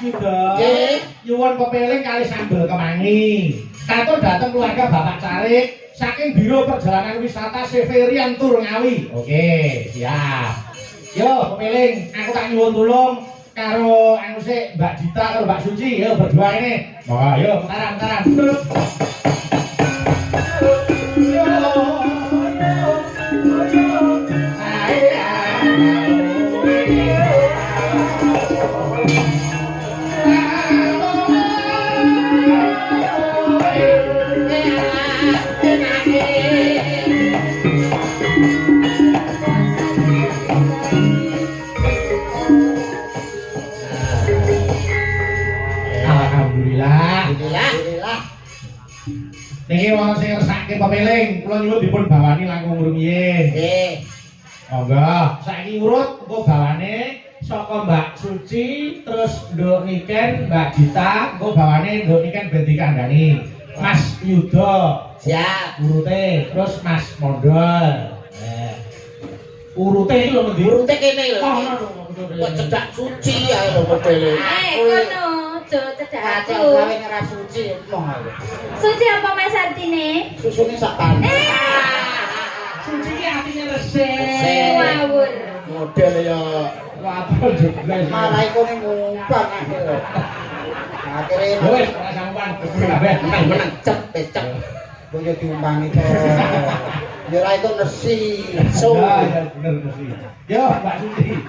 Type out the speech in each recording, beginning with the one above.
Yuda. Nyuwun pepeling kali sambel kemangi. Katur dateng keluarga Bapak Carik saking Biro Perjalanan Wisata Severian Tour Ngawi. Oke, siap. Yo, pepeling, aku tak nyuwun tulung karo anu sik Mbak Dita karo Mbak Suci. Yo berdua ini. Wah, yo mentaran. Niki wong sing ngersake pepeling, kula nyuwun dipun bawani langkung rumiyin. Nggih. Monggo, saiki urut engko bawane saka Mbak Suci, terus Nduk Niken, Mbak Dita, engko bawane Nduk Niken ben dikandhani. Mas Yuda, siap urute, terus Mas Mondol. Urute iki lho ngendi? Urute kene lho. Kok cedak Suci ae lho modele. Kono. Cedak aku. Gawe ora suci mong aku. Suci apa Mas artine? Susune sak tan. Suci ki artine resik. Ngawur. Model ya waduh jeblas. Marai kene ngumpang aku. Akhire wis ora sampan kabeh menang cep. Kok yo diumpangi to. Ya ora itu nesi. Ya bener nesi. Yo Mbak Suci.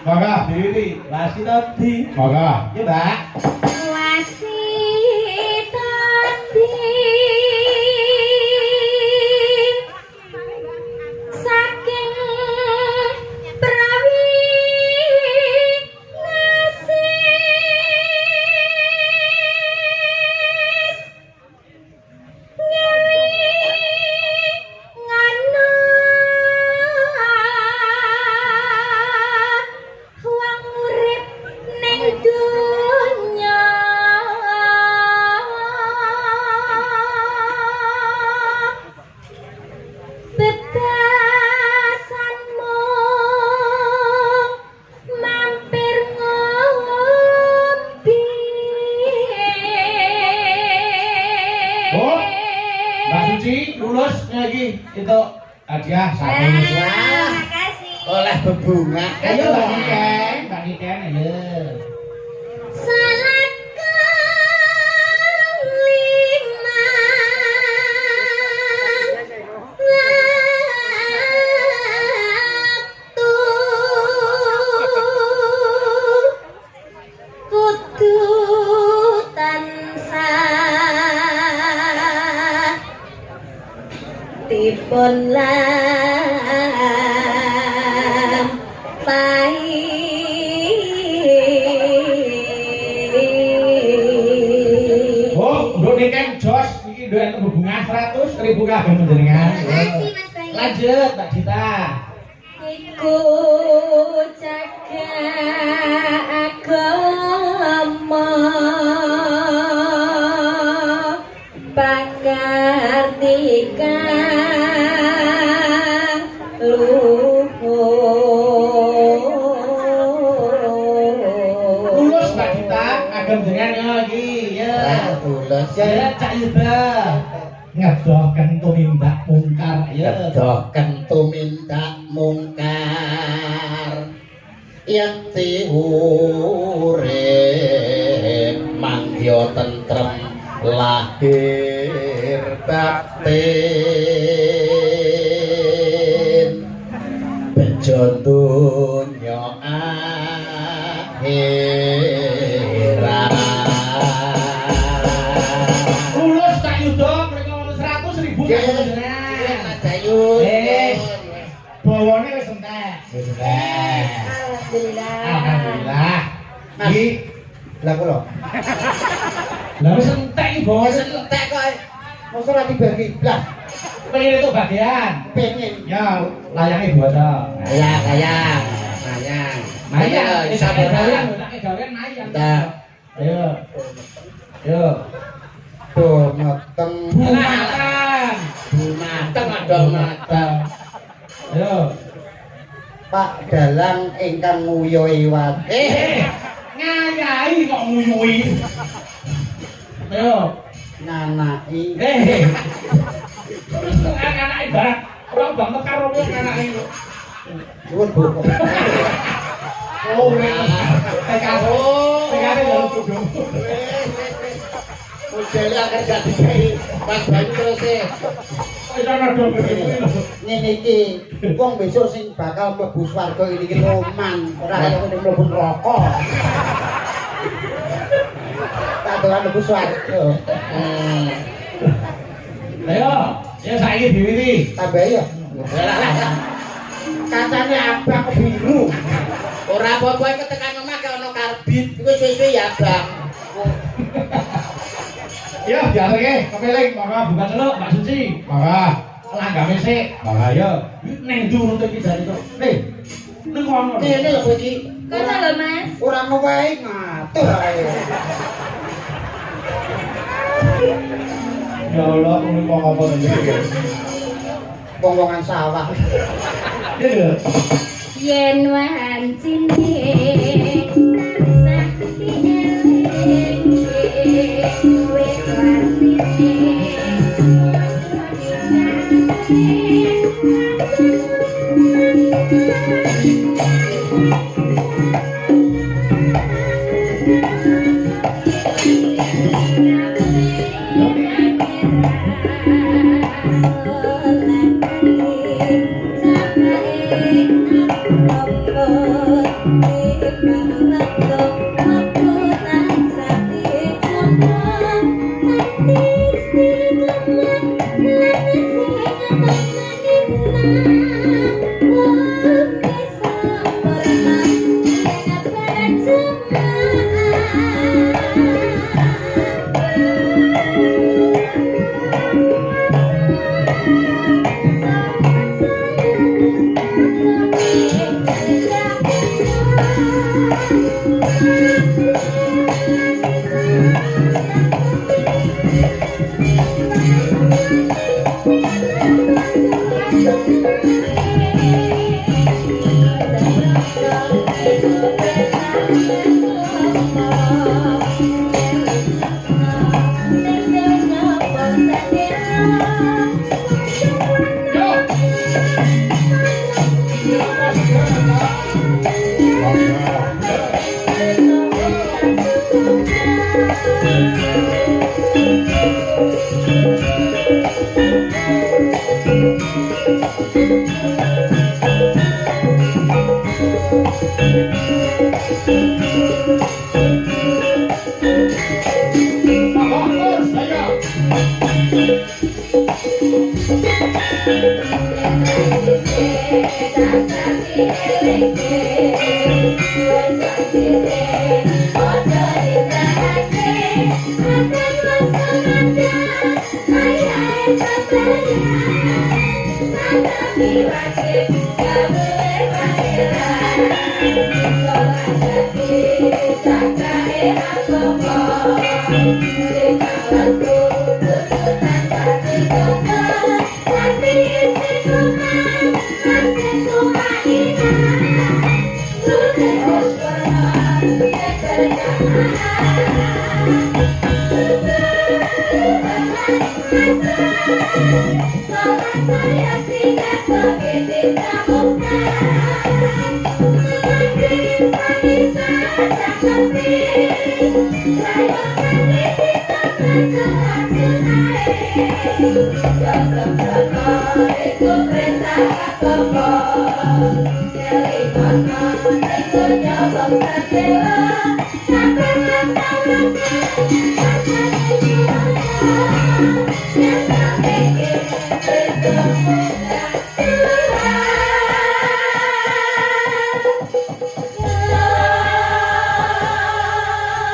Maka diri, lasi tadi. Maka, ya Mbak. Lasi tadi. Saking prawi nasis. Ngewi ngana. Wong urip ning dunya betasanmu mampir ngombe. Oh, Mbak Suci lulus lagi itu hadiah saking Makasih. oleh bebunga. Ayo Mbak Niken, ayo. Salat kelima waktu kudu tansah dipun Nduk Niken jos iki nduk entuk bunga 100.000 kagem panjenengan. Makasih Mas Bayu. Lanjut Mbak Dita. Iku jaga agama pangartikan Lulus Mbak Dita kagem jenengan lagi ya. Lulus. Ya Cak Yuda. Ngedohken tumindak mungkar ya. Ngedohken tumindak mungkar. Yekti urip mangya tentrem lahir batin bejo donya akhirat. Lulus Cak Yuda mereka mau 100.000 panjenengan. Wis. Bawane wis entek. Alhamdulillah. Iki lha kula. Lah wis entek iki bawa entek kok. Mosok ora dibagi. Lah pengen itu bagian. Pengen. Ya layange boto. Layang. Mayang. Wis sampe gawean, tak gawean mayang. Ayo. Yo. Tuh mateng. Mateng. Ayo. Pak Dalang ingkang nguyoi wati. Ngayahi nguyui. Ayo. Nganaki. Terus anak ibarat orang banget karo anak itu. Suwun Bu. Oh, PKS. PKS jalur kudu. Modele akan jadi kayak Mas Bayu terus e. Wis ana do Ngene iki wong besok sing bakal mlebu swarga iki loman, ora kaya sing mlebu neraka. Tak dolan mlebu swarga. Ayo, ya saiki diwiwiti. Tambah ya. Katane abang biru. Ora apa-apa iki tekan omah ke ana karbit. Iku suwe-suwe ya, Bang. Ya, diareke kepeling, maka buka celuk Mbak Suci. Maka langgame sik. Maka ya, ning ndi nuntut iki dari kok. Ning kono. Ngene lho kowe iki. Kono lho, Mas. Ora ngowae ngatur ae. Ya Allah, ngomong kok apa to iki. Wong-wongan sawah. Ya. Yen wan cilik sakti eling wis wan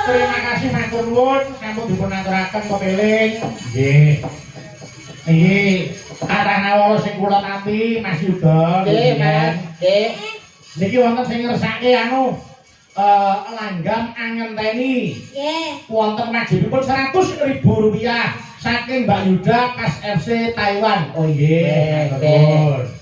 Terima kasih matur nuwun sampun dipun aturaken kepeling. Nggih. Niki katana wala sing kula tampi Mas Yuda. Nggih, Mas. Nggih. Niki wonten sing ngersake langgam angenteni. Nggih. Wonten wajibipun Rp100.000 saking Mbak Yuda Kas FC Taiwan. Oh nggih. Nggih.